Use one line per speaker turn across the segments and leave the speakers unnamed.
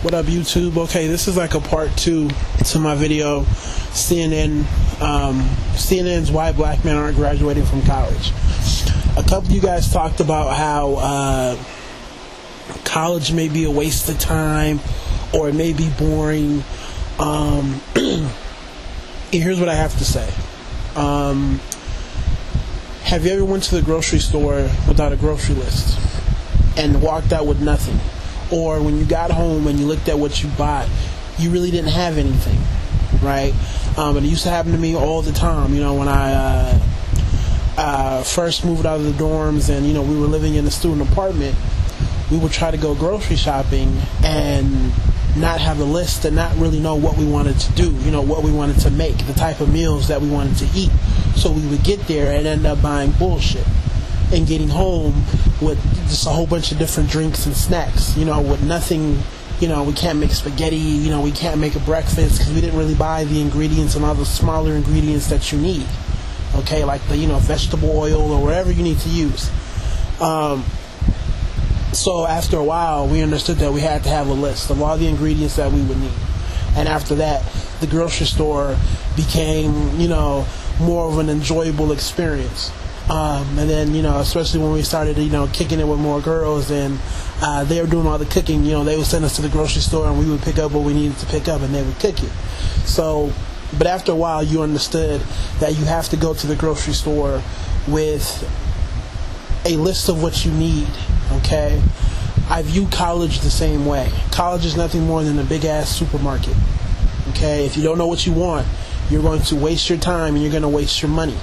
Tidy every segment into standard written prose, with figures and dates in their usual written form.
What up, YouTube? Okay, this is like a part 2 to my video, CNN's Why Black Men Aren't Graduating from College. A couple of you guys talked about how college may be a waste of time or it may be boring. And here's what I have to say. Have you ever went to the grocery store without a grocery list and walked out with nothing? Or when you got home and you looked at what you bought, you really didn't have anything, right? And it used to happen to me all the time, you know, when I first moved out of the dorms and, you know, we were living in a student apartment. We would try to go grocery shopping and not have a list and not really know what we wanted to do, you know, what we wanted to make, the type of meals that we wanted to eat. So we would get there and end up buying bullshit and getting home with just a whole bunch of different drinks and snacks, you know, with nothing. You know, we can't make spaghetti, you know, we can't make a breakfast because we didn't really buy the ingredients and all the smaller ingredients that you need, okay, like the, you know, vegetable oil or whatever you need to use. So after a while, we understood that we had to have a list of all the ingredients that we would need. And after that, the grocery store became, you know, more of an enjoyable experience. And then, you know, especially when we started, you know, kicking it with more girls and they were doing all the cooking, you know, they would send us to the grocery store and we would pick up what we needed to pick up and they would cook it. So, but after a while, you understood that you have to go to the grocery store with a list of what you need, okay? I view college the same way. College is nothing more than a big-ass supermarket, okay? If you don't know what you want, you're going to waste your time and you're going to waste your money.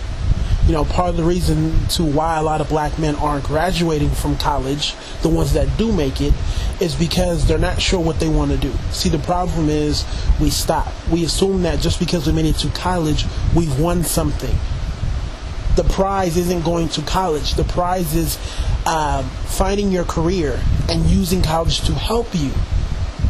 You know, part of the reason to why a lot of black men aren't graduating from college, the ones that do make it, is because they're not sure what they want to do. See, the problem is we stop. We assume that just because we made it to college, we've won something. The prize isn't going to college. The prize is finding your career and using college to help you.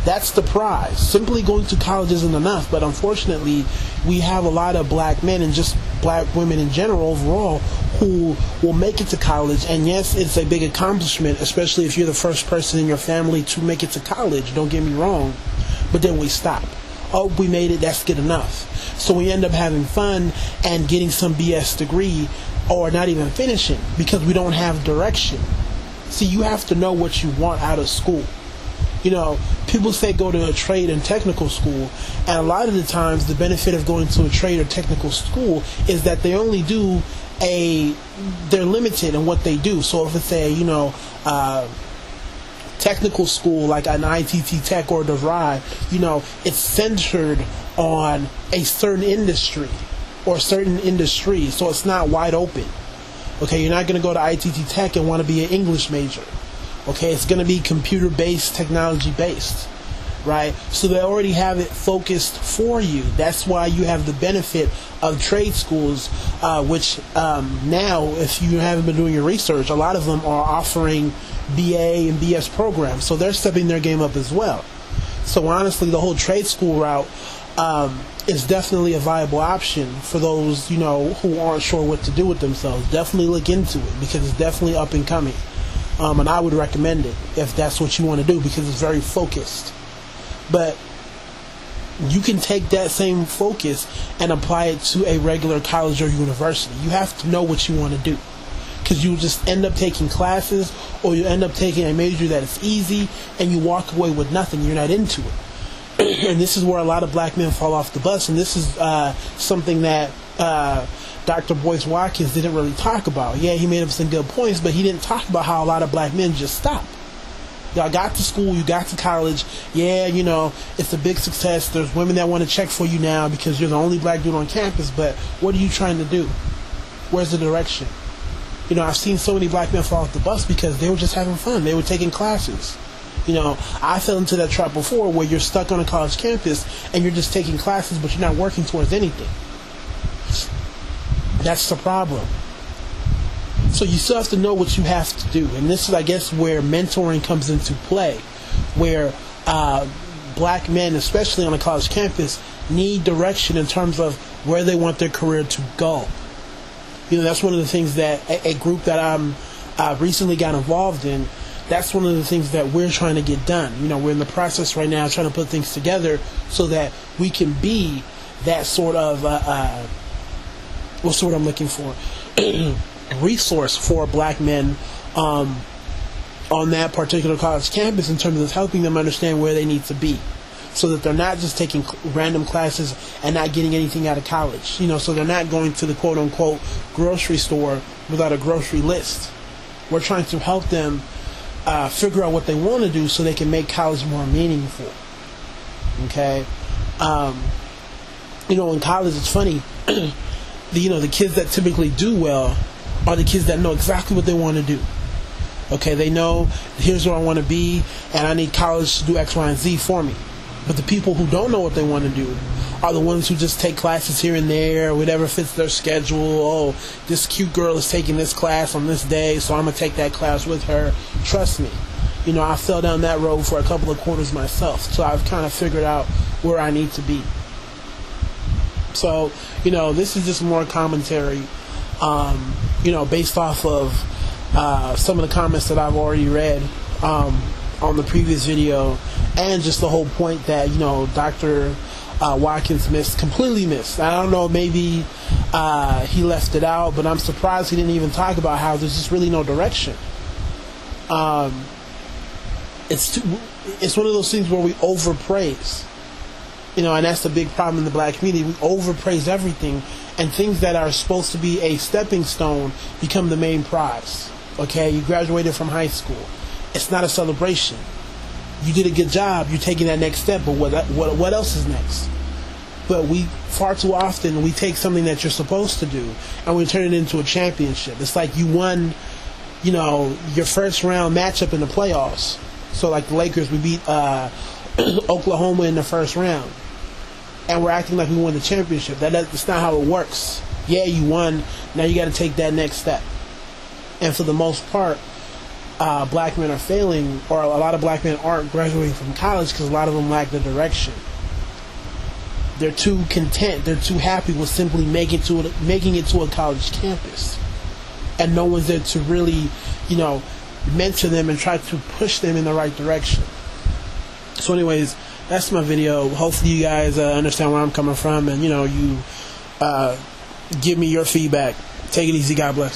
That's the prize. Simply going to college isn't enough, but unfortunately, we have a lot of black men and just black women in general overall who will make it to college, and yes, it's a big accomplishment, especially if you're the first person in your family to make it to college, don't get me wrong, but then we stop. Oh, we made it, that's good enough. So we end up having fun and getting some BS degree or not even finishing because we don't have direction. See, you have to know what you want out of school. You know, people say go to a trade and technical school, and a lot of the times the benefit of going to a trade or technical school is that they only do they're limited in what they do. So if it's a, you know, technical school like an ITT Tech or DeVry, you know, it's centered on a certain industry or certain industries, so it's not wide open. Okay, you're not going to go to ITT Tech and want to be an English major. Okay, it's going to be computer-based, technology-based, right? So they already have it focused for you. That's why you have the benefit of trade schools, which now, if you haven't been doing your research, a lot of them are offering BA and BS programs. So they're stepping their game up as well. So honestly, the whole trade school route is definitely a viable option for those, you know, who aren't sure what to do with themselves. Definitely look into it because it's definitely up and coming. And I would recommend it if that's what you want to do because it's very focused. But you can take that same focus and apply it to a regular college or university. You have to know what you want to do because you just end up taking classes or you end up taking a major that is easy and you walk away with nothing. You're not into it. And this is where a lot of black men fall off the bus, and this is something that Dr. Boyce Watkins didn't really talk about. Yeah, he made up some good points, but he didn't talk about how a lot of black men just stop. Y'all got to school, you got to college, yeah, you know, it's a big success. There's women that want to check for you now because you're the only black dude on campus, but what are you trying to do? Where's the direction? You know, I've seen so many black men fall off the bus because they were just having fun. They were taking classes. You know, I fell into that trap before where you're stuck on a college campus and you're just taking classes, but you're not working towards anything. That's the problem. So you still have to know what you have to do. And this is, I guess, where mentoring comes into play, where black men, especially on a college campus, need direction in terms of where they want their career to go. You know, that's one of the things that a group that I recently got involved in, that's one of the things that we're trying to get done. We're in the process right now trying to put things together so that we can be that sort of what's the word I'm looking for? Resource for black men on that particular college campus, in terms of helping them understand where they need to be, so that they're not just taking random classes and not getting anything out of college. So they're not going to the quote-unquote grocery store without a grocery list. We're trying to help them figure out what they want to do so they can make college more meaningful. Okay? In college, it's funny. The kids that typically do well are the kids that know exactly what they want to do. Okay, they know, here's where I want to be, and I need college to do X, Y, and Z for me. But the people who don't know what they want to do are the ones who just take classes here and there, whatever fits their schedule. Oh, this cute girl is taking this class on this day, so I'm going to take that class with her. Trust me. I fell down that road for a couple of quarters myself, so I've kind of figured out where I need to be. So, this is just more commentary, based off of some of the comments that I've already read on the previous video, and just the whole point that Dr. Watkins completely missed. I don't know, maybe he left it out, but I'm surprised he didn't even talk about how there's just really no direction. It's one of those things where we overpraise, and that's the big problem in the black community. We overpraise everything, and things that are supposed to be a stepping stone become the main prize. Okay, you graduated from high school. It's not a celebration. You did a good job. You're taking that next step, but what else is next? But far too often, we take something that you're supposed to do and we turn it into a championship. It's like you won, your first round matchup in the playoffs. So like the Lakers, we beat Oklahoma in the first round, and we're acting like we won the championship. That's not how it works. Yeah, you won. Now you got to take that next step. And for the most part, black men are failing, or a lot of black men aren't graduating from college because a lot of them lack the direction. They're too content, they're too happy with simply making it to a college campus, and no one's there to really, mentor them and try to push them in the right direction. So anyways, that's my video. Hopefully you guys understand where I'm coming from, and you give me your feedback. Take it easy. God bless.